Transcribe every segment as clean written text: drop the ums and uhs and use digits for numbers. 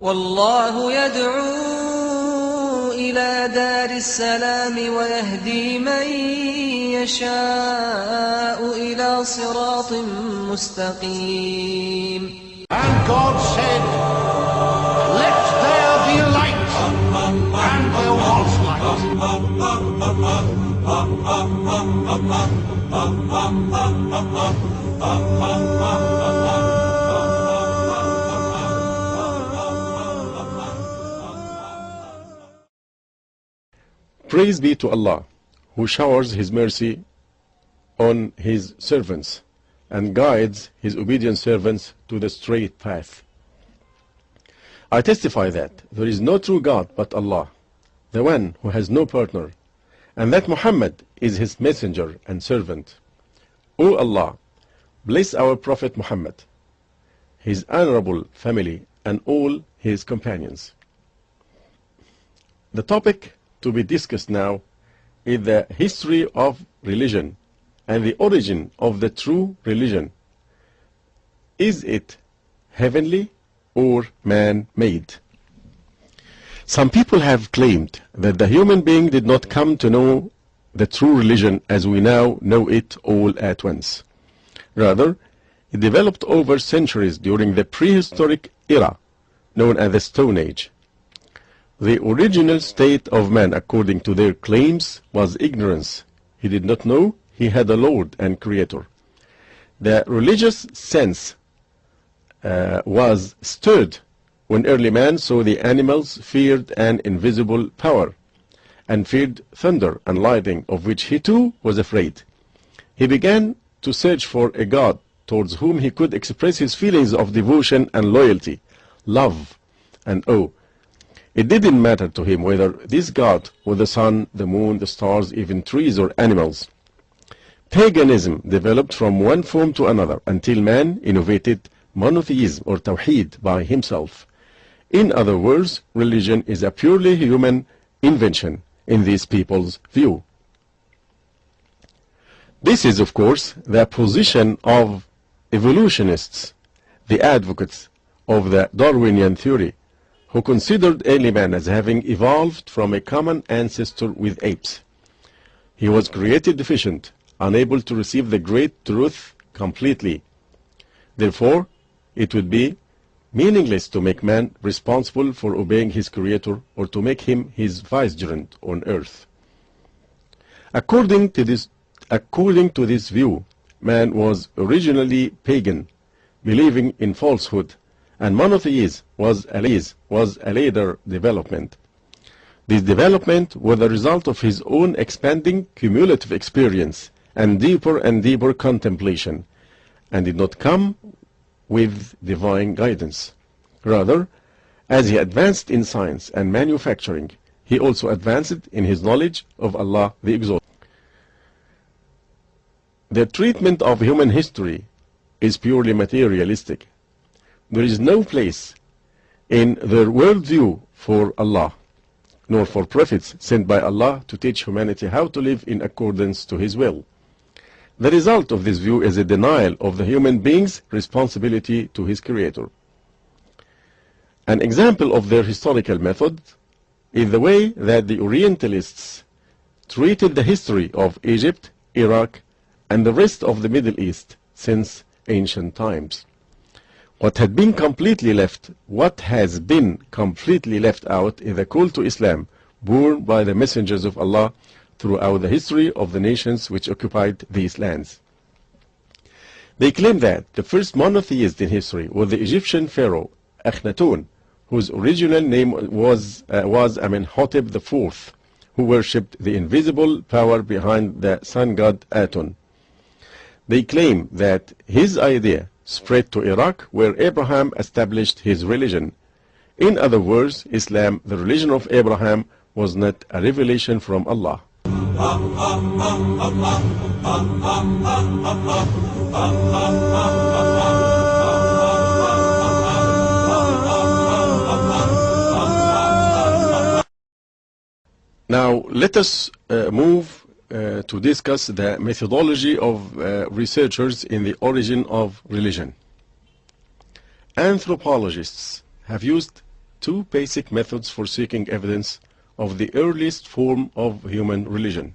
والله يدعو إلى دار السلام ويهدي من يشاء إلى صراط مستقيم. And God said, let there be light, and there was Praise be to Allah, who showers His mercy on His servants and guides His obedient servants to the straight path. I testify that there is no true God but Allah, the one who has no partner, and that Muhammad is His messenger and servant. O Allah, bless our Prophet Muhammad, his honorable family, and all his companions. The topic to be discussed now is the history of religion and the origin of the true religion. Is it heavenly or man-made? Some people have claimed that the human being did not come to know the true religion as we now know it all at once. Rather, it developed over centuries during the prehistoric era known as the Stone Age. The original state of man, according to their claims, was ignorance. He did not know he had a Lord and Creator. The religious sense was stirred when early man saw the animals feared an invisible power and feared thunder and lightning, of which he too was afraid. He began to search for a God towards whom he could express his feelings of devotion and loyalty, love and awe. It didn't matter to him whether this God was the sun, the moon, the stars, even trees or animals. Paganism developed from one form to another until man innovated monotheism or tawheed by himself. In other words, religion is a purely human invention in these people's view. This is, of course, the position of evolutionists, the advocates of the Darwinian theory, who considered early man as having evolved from a common ancestor with apes. He was created deficient, unable to receive the great truth completely. Therefore, it would be meaningless to make man responsible for obeying his Creator or to make him his vicegerent on earth. According to this view, man was originally pagan, believing in falsehood, and monotheism was a later development. This development was the result of his own expanding cumulative experience and deeper contemplation, and did not come with divine guidance. Rather, as he advanced in science and manufacturing, he also advanced in his knowledge of Allah the Exalted. The treatment of human history is purely materialistic. There is no place in their worldview for Allah, nor for prophets sent by Allah to teach humanity how to live in accordance to His will. The result of this view is a denial of the human being's responsibility to his Creator. An example of their historical method is the way that the Orientalists treated the history of Egypt, Iraq, and the rest of the Middle East since ancient times. What has been completely left out is the call to Islam borne by the messengers of Allah throughout the history of the nations which occupied these lands. They claim that the first monotheist in history was the Egyptian pharaoh Akhenaten, whose original name was Amenhotep IV, who worshipped the invisible power behind the sun god Aton. They claim that his idea spread to Iraq, where Abraham established his religion. In other words, Islam, the religion of Abraham, was not a revelation from Allah. Now let us move to discuss the methodology of researchers in the origin of religion. Anthropologists have used two basic methods for seeking evidence of the earliest form of human religion.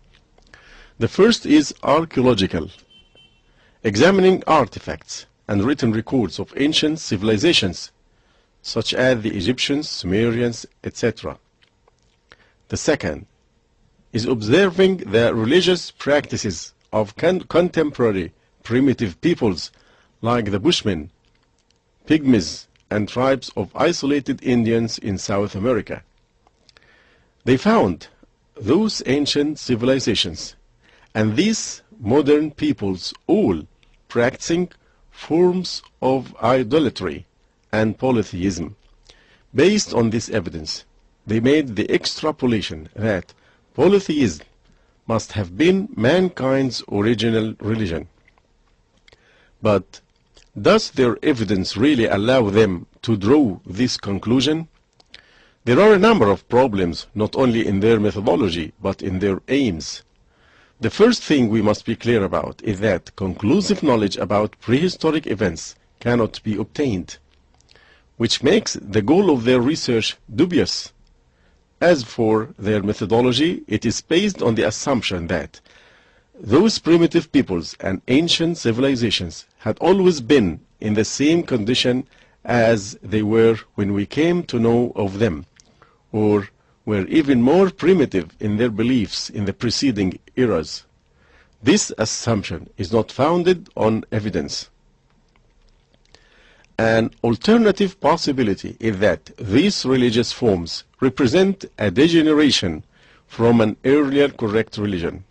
The first is archaeological, examining artifacts and written records of ancient civilizations, such as the Egyptians, Sumerians, etc. The second is observing the religious practices of contemporary primitive peoples like the Bushmen, Pygmies, and tribes of isolated Indians in South America. They found those ancient civilizations and these modern peoples all practicing forms of idolatry and polytheism. Based on this evidence, they made the extrapolation that polytheism must have been mankind's original religion. But does their evidence really allow them to draw this conclusion? There are a number of problems not only in their methodology but in their aims. The first thing we must be clear about is that conclusive knowledge about prehistoric events cannot be obtained, which makes the goal of their research dubious. As for their methodology, it is based on the assumption that those primitive peoples and ancient civilizations had always been in the same condition as they were when we came to know of them, or were even more primitive in their beliefs in the preceding eras. This assumption is not founded on evidence. An alternative possibility is that these religious forms represent a degeneration from an earlier correct religion.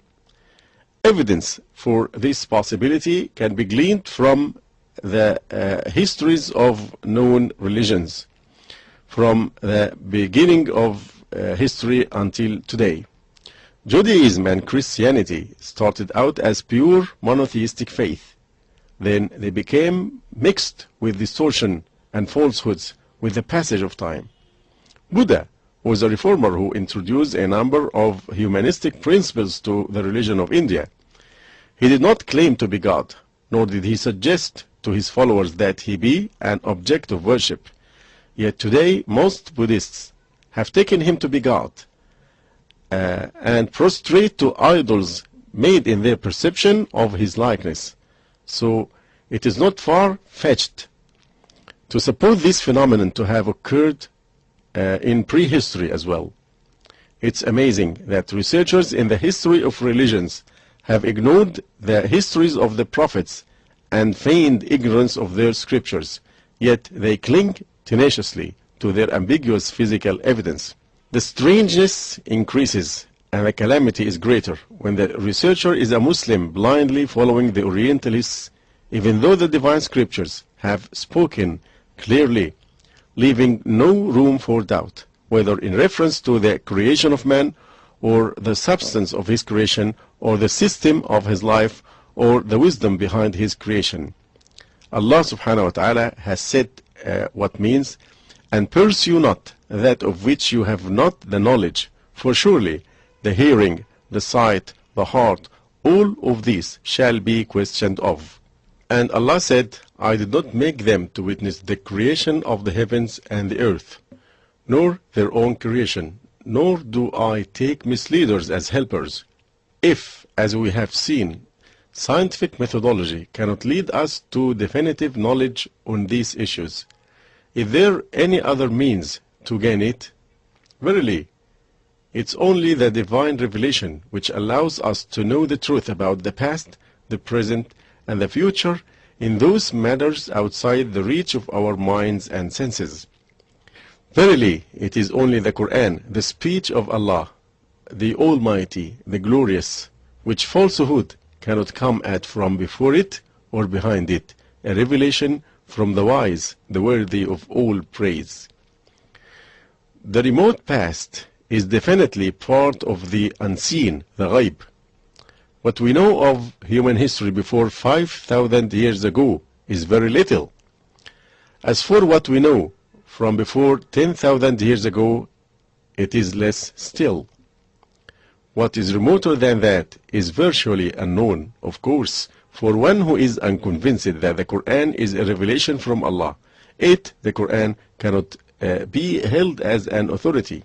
Evidence for this possibility can be gleaned from the histories of known religions, from the beginning of history until today. Judaism and Christianity started out as pure monotheistic faith. Then they became mixed with distortion and falsehoods with the passage of time. Buddha was a reformer who introduced a number of humanistic principles to the religion of India. He did not claim to be God, nor did he suggest to his followers that he be an object of worship. Yet today most Buddhists have taken him to be God and prostrate to idols made in their perception of his likeness. So it is not far-fetched to suppose this phenomenon to have occurred in prehistory as well. It's amazing that researchers in the history of religions have ignored the histories of the prophets and feigned ignorance of their scriptures, yet they cling tenaciously to their ambiguous physical evidence. The strangeness increases and the calamity is greater when the researcher is a Muslim blindly following the Orientalists, even though the divine scriptures have spoken clearly, leaving no room for doubt, whether in reference to the creation of man, or the substance of his creation, or the system of his life, or the wisdom behind his creation. Allah subhanahu wa ta'ala has said what means, and pursue not that of which you have not the knowledge, for surely the hearing, the sight, the heart, all of these shall be questioned of. And Allah said, I did not make them to witness the creation of the heavens and the earth, nor their own creation, nor do I take misleaders as helpers. If, as we have seen, scientific methodology cannot lead us to definitive knowledge on these issues, is there any other means to gain it? Verily, it's only the divine revelation which allows us to know the truth about the past, the present, and the future in those matters outside the reach of our minds and senses. Verily, it is only the Quran, the speech of Allah, the Almighty, the Glorious, which falsehood cannot come at from before it or behind it, a revelation from the wise, the worthy of all praise. The remote past is definitely part of the unseen, the ghaib. What we know of human history before 5,000 years ago is very little. As for what we know from before 10,000 years ago, it is less still. What is remoter than that is virtually unknown, of course, for one who is unconvinced that the Quran is a revelation from Allah. The Quran, cannot be held as an authority.